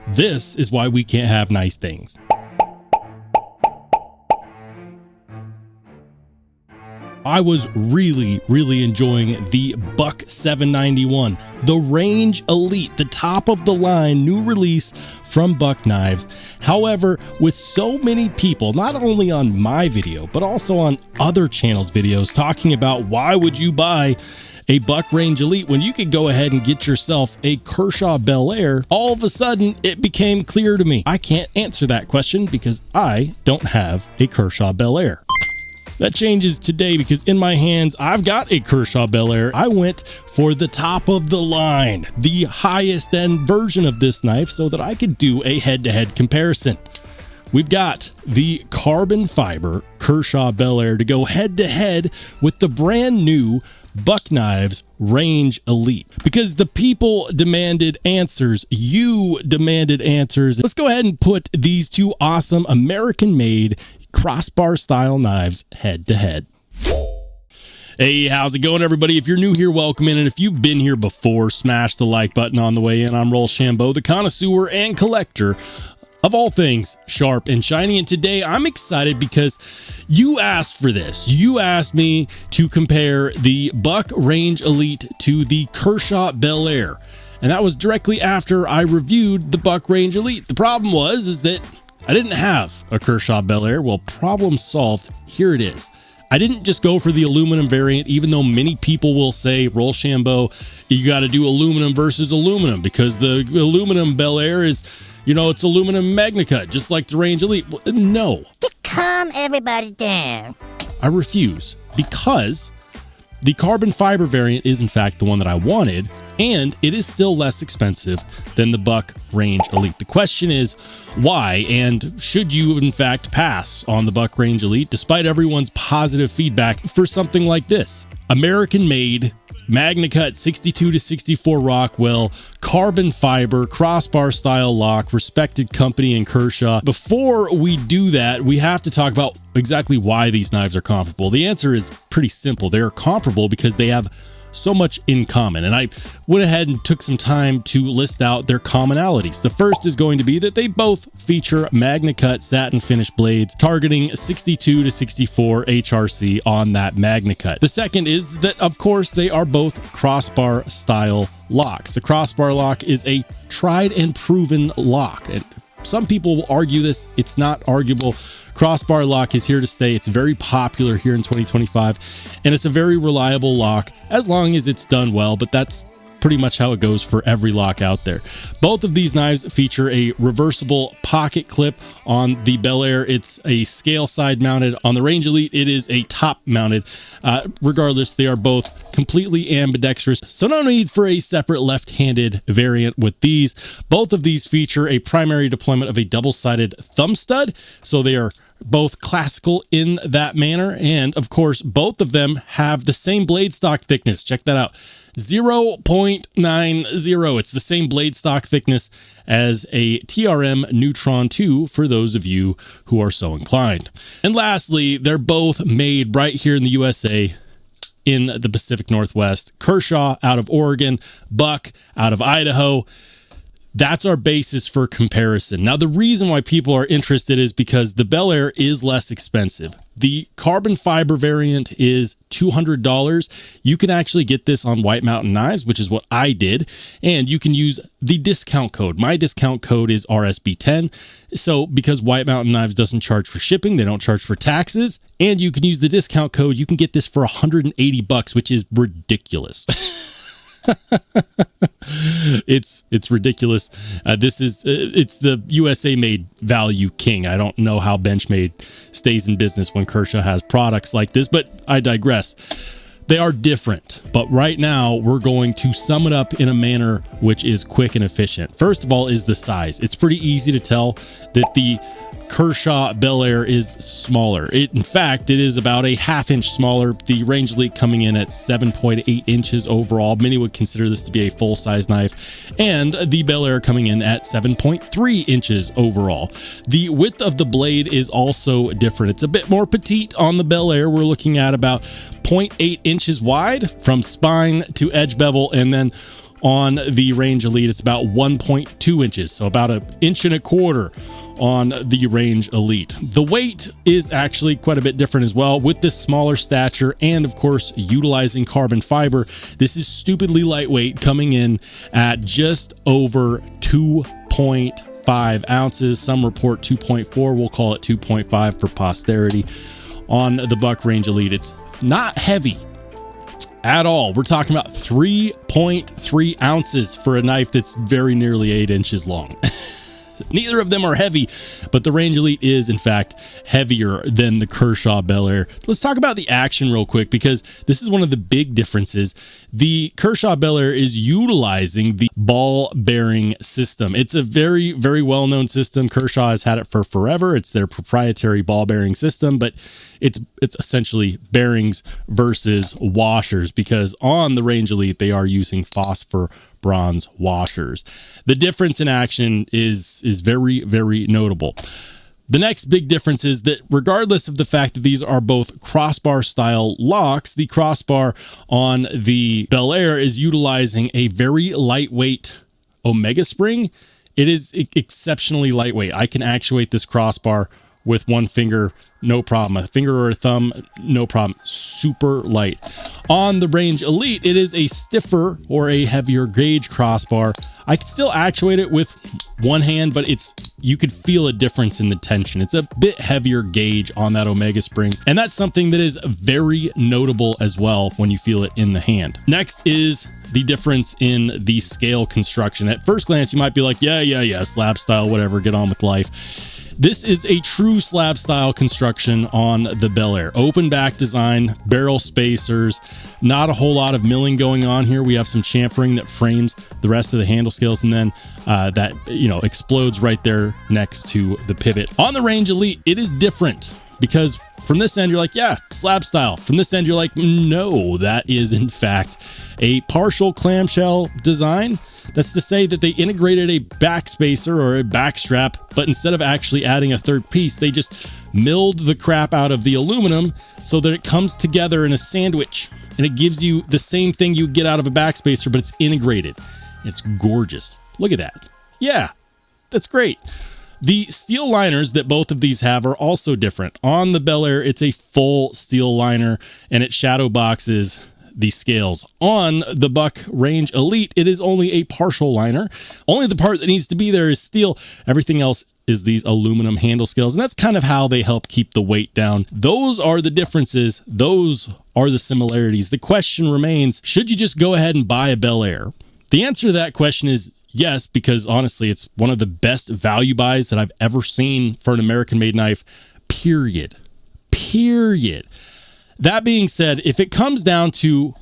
This is why we can't have nice things. I was really enjoying the Buck 791, the Range Elite, the top of the line new release from Buck Knives. However, with so many people, not only on my video, but also on other channels' videos talking about why would you buy a Buck Range Elite when you could go ahead and get yourself a Kershaw Bel, all of a sudden it became clear to me I can't answer that question because I don't have a Kershaw Bel. That changes today because in my hands, I've got a Kershaw Bel. I went for the top of the line, the highest end version of this knife so that I could do a head-to-head comparison. We've got the carbon fiber Kershaw Bel to go head-to-head with the brand new Buck Knives Range Elite because the people demanded answers. You demanded answers. Let's go ahead and put these two awesome American-made crossbar style knives head to head. Hey, how's it going, everybody? If you're new here, welcome in, and if you've been here before, smash the like button on the way in. I'm Rollshambo, the connoisseur and collector of all things sharp and shiny, and today I'm excited because you asked for this. You asked me to compare the Buck Range Elite to the Kershaw Bel, and that was directly after I reviewed the Buck Range Elite. The problem is that I didn't have a Kershaw Bel. Well, problem solved. Here it is. I didn't just go for the aluminum variant, even though many people will say, Rollshambo, you got to do aluminum versus aluminum because the aluminum Bel is, you know, it's aluminum MagnaCut, just like the Range Elite. Well, no. Just calm everybody down. I refuse because the carbon fiber variant is in fact the one that I wanted, and it is still less expensive than the Buck Range Elite. The question is why, and should you in fact pass on the Buck Range Elite despite everyone's positive feedback for something like this? American made, MagnaCut 62 to 64 Rockwell, carbon fiber, crossbar style lock, respected company in Kershaw. Before we do that, we have to talk about exactly why these knives are comparable. The answer is pretty simple. They're comparable because they have so much in common, and I went ahead and took some time to list out their commonalities. The first is going to be that they both feature MagnaCut satin finish blades targeting 62 to 64 HRC on that MagnaCut. The second is that, of course, they are both crossbar style locks. The crossbar lock is a tried and proven lock, and some people will argue this. It's not arguable. Crossbar lock is here to stay. It's very popular here in 2025, and it's a very reliable lock as long as it's done well, but that's pretty much how it goes for every lock out there. Both of these knives feature a reversible pocket clip. On the Bel, it's a scale side mounted. On the Range Elite, it is a top mounted. Regardless, they are both completely ambidextrous, so no need for a separate left-handed variant with these. Both of these feature a primary deployment of a double-sided thumb stud, so they are both classical in that manner, and of course both of them have the same blade stock thickness. Check that out, 0.90. It's the same blade stock thickness as a TRM Neutron 2 for those of you who are so inclined. And lastly, they're both made right here in the USA in the Pacific Northwest. Kershaw out of Oregon, Buck out of Idaho. That's our basis for comparison. Now, the reason why people are interested is because the Bel is less expensive. The carbon fiber variant is $200. You can actually get this on White Mountain Knives, which is what I did, and you can use the discount code. My discount code is RSB10. So because White Mountain Knives doesn't charge for shipping, they don't charge for taxes, and you can use the discount code, you can get this for $180, which is ridiculous. It's ridiculous. It's the USA made value king. I don't know how benchmade stays in business when Kershaw has products like this, but I digress. They are different, but right now we're going to sum it up in a manner which is quick and efficient. First of all is the size. It's pretty easy to tell that the Kershaw Bel is smaller. In fact, it is about a half-inch smaller. The Range Elite coming in at 7.8 inches overall. Many would consider this to be a full-size knife. And the Bel coming in at 7.3 inches overall. The width of the blade is also different. It's a bit more petite on the Bel. We're looking at about 0.8 inches wide from spine to edge bevel, and then On the Range Elite, it's about 1.2 inches, so about 1.25 inches on the Range Elite. The weight is actually quite a bit different as well, with this smaller stature and of course utilizing carbon fiber. This is stupidly lightweight, coming in at just over 2.5 ounces. Some report 2.4. We'll call it 2.5 for posterity. On the Buck Range Elite, it's not heavy at all. We're talking about 3.3 ounces for a knife that's very nearly 8 inches long. Neither of them are heavy, but the Range Elite is in fact heavier than the Kershaw Bel. Let's talk about the action real quick, because this is one of the big differences. The Kershaw Bel is utilizing the ball bearing system. It's a very, very well-known system. Kershaw has had it for forever. It's their proprietary ball bearing system, but it's essentially bearings versus washers, because on the Range Elite they are using phosphor bronze washers. The difference in action is very, very notable. The next big difference is that regardless of the fact that these are both crossbar style locks, the crossbar on the Bel is utilizing a very lightweight Omega spring. It is exceptionally lightweight. I can actuate this crossbar with one finger, no problem. A finger or a thumb, no problem. Super light. On the Range Elite, it is a stiffer or a heavier gauge crossbar. I can still actuate it with one hand, but you could feel a difference in the tension. It's a bit heavier gauge on that Omega spring, and that's something that is very notable as well when you feel it in the hand. Next is the difference in the scale construction. At first glance, you might be like, yeah, slab style, whatever, get on with life. This is a true slab style construction on the Bel. Open back design, barrel spacers, not a whole lot of milling going on here. We have some chamfering that frames the rest of the handle scales, and then that explodes right there next to the pivot. On the Range Elite, it is different, because from this end, you're like, yeah, slab style. From this end, you're like, no, that is in fact a partial clamshell design. That's to say that they integrated a back spacer or a back strap, but instead of actually adding a third piece, they just milled the crap out of the aluminum so that it comes together in a sandwich, and it gives you the same thing you get out of a back spacer, but it's integrated. It's gorgeous. Look at that. Yeah, that's great. The steel liners that both of these have are also different. On the Bel, it's a full steel liner, and it shadow boxes the scales. On the Buck Range Elite, it is only a partial liner. Only the part that needs to be there is steel. Everything else is these aluminum handle scales, and that's kind of how they help keep the weight down. Those are the differences. Those are the similarities. The question remains, should you just go ahead and buy a Bel? The answer to that question is yes, because honestly, it's one of the best value buys that I've ever seen for an American-made knife, period. That being said, if it comes down to,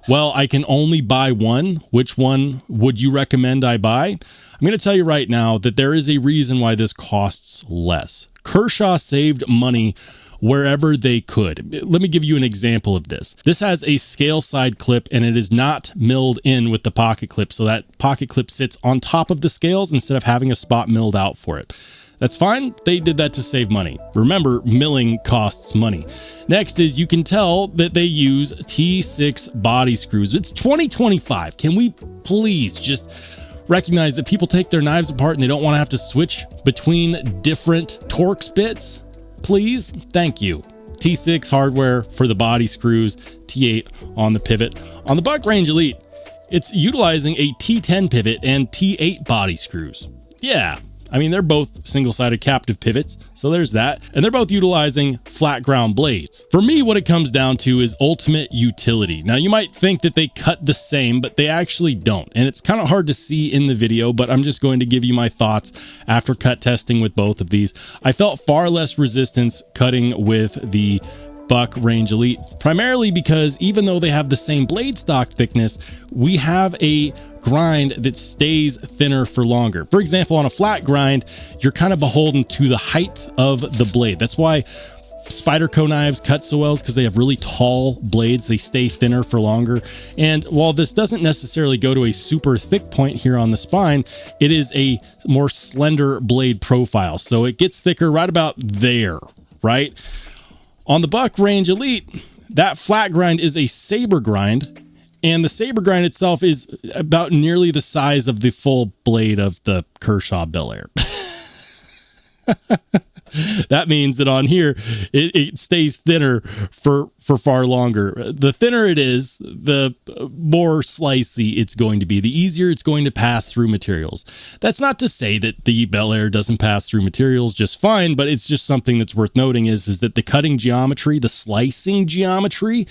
well, I can only buy one, which one would you recommend I buy? I'm going to tell you right now that there is a reason why this costs less. Kershaw saved money wherever they could. Let me give you an example of this. This has a scale side clip, and it is not milled in with the pocket clip, so that pocket clip sits on top of the scales instead of having a spot milled out for it. That's fine. They did that to save money. Remember, milling costs money. Next is you can tell that they use T6 body screws. It's 2025. Can we please just recognize that people take their knives apart and they don't want to have to switch between different Torx bits? Please? Thank you. T6 hardware for the body screws, T8 on the pivot. On the Buck Range Elite, it's utilizing a T10 pivot and T8 body screws. Yeah. I mean, they're both single-sided captive pivots, so there's that. And they're both utilizing flat ground blades. For me, what it comes down to is ultimate utility. Now, you might think that they cut the same, but they actually don't. And it's kind of hard to see in the video, but I'm just going to give you my thoughts after cut testing with both of these. I felt far less resistance cutting with the Buck Range Elite, primarily because even though they have the same blade stock thickness, we have a grind that stays thinner for longer. For example, on a flat grind, you're kind of beholden to the height of the blade. That's why Spyderco knives cut so well, is because they have really tall blades. They stay thinner for longer. And while this doesn't necessarily go to a super thick point here on the spine, it is a more slender blade profile. So it gets thicker right about there, right? On the Buck Range Elite, that flat grind is a saber grind, And the saber grind itself is about nearly the size of the full blade of the Kershaw Bel. That means that on here, it stays thinner for far longer. The thinner it is, the more slicey it's going to be. The easier it's going to pass through materials. That's not to say that the Bel doesn't pass through materials just fine, but it's just something that's worth noting is that the cutting geometry, the slicing geometry,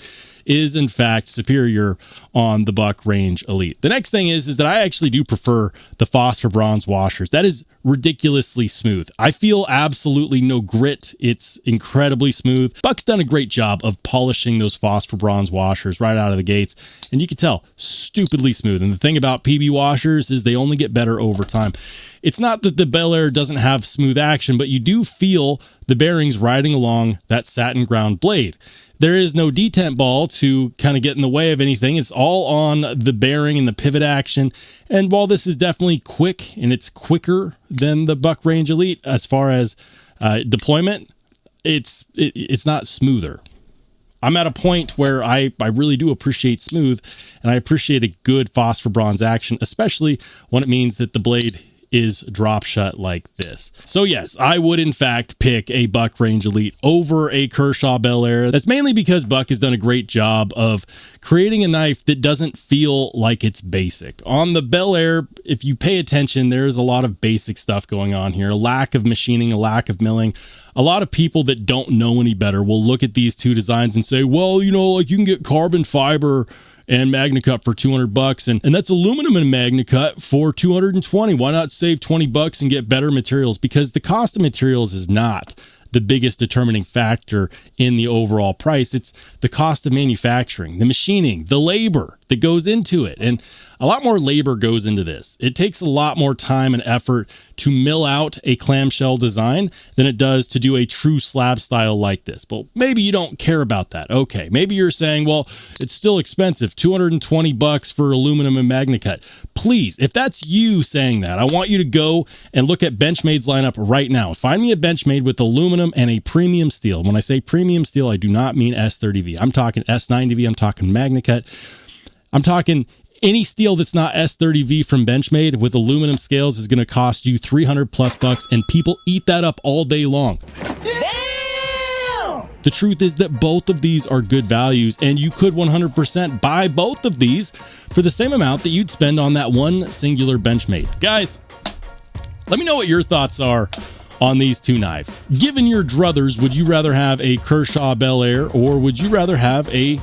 is in fact superior on the Buck Range Elite. The next thing is that I actually do prefer the phosphor bronze washers. That is ridiculously smooth. I feel absolutely no grit. It's incredibly smooth. Buck's done a great job of polishing those phosphor bronze washers right out of the gates, and you can tell, stupidly smooth. And the thing about PB washers is they only get better over time. It's not that the Bel doesn't have smooth action, but you do feel the bearings riding along that satin ground blade. There is no detent ball to kind of get in the way of anything. It's all on the bearing and the pivot action. And while this is definitely quick, and it's quicker than the Buck Range Elite as far as deployment, it's not smoother. I'm at a point where I really do appreciate smooth, and I appreciate a good phosphor bronze action, especially when it means that the blade is drop shut like this. So yes, I would in fact pick a Buck Range Elite over a Kershaw Bel. That's mainly because Buck has done a great job of creating a knife that doesn't feel like it's basic. On the Bel, if you pay attention, there's a lot of basic stuff going on here. A lack of machining, a lack of milling. A lot of people that don't know any better will look at these two designs and say, well, you know, like you can get carbon fiber and MagnaCut for $200, and that's aluminum and MagnaCut for $220. Why not save $20 and get better materials? Because the cost of materials is not the biggest determining factor in the overall price. It's the cost of manufacturing, the machining, the labor that goes into it. And a lot more labor goes into this. It takes a lot more time and effort to mill out a clamshell design than it does to do a true slab style like this. But maybe you don't care about that. Okay, maybe you're saying, well, it's still expensive, $220 for aluminum and MagnaCut. Please, if that's you saying that, I want you to go and look at Benchmade's lineup right now. Find me a Benchmade with aluminum and a premium steel. When I say premium steel, I do not mean S30V. I'm talking S90V. I'm talking MagnaCut. I'm talking any steel that's not S30V from Benchmade with aluminum scales is going to cost you $300+, and people eat that up all day long. Damn! The truth is that both of these are good values, and you could 100% buy both of these for the same amount that you'd spend on that one singular Benchmade. Guys, let me know what your thoughts are on these two knives. Given your druthers, would you rather have a Kershaw Bel or would you rather have a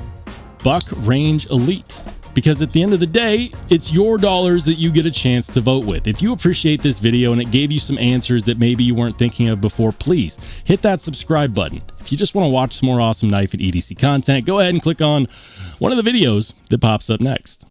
Buck Range Elite? Because at the end of the day, it's your dollars that you get a chance to vote with. If you appreciate this video and it gave you some answers that maybe you weren't thinking of before, please hit that subscribe button. If you just want to watch some more awesome Knife at EDC content, go ahead and click on one of the videos that pops up next.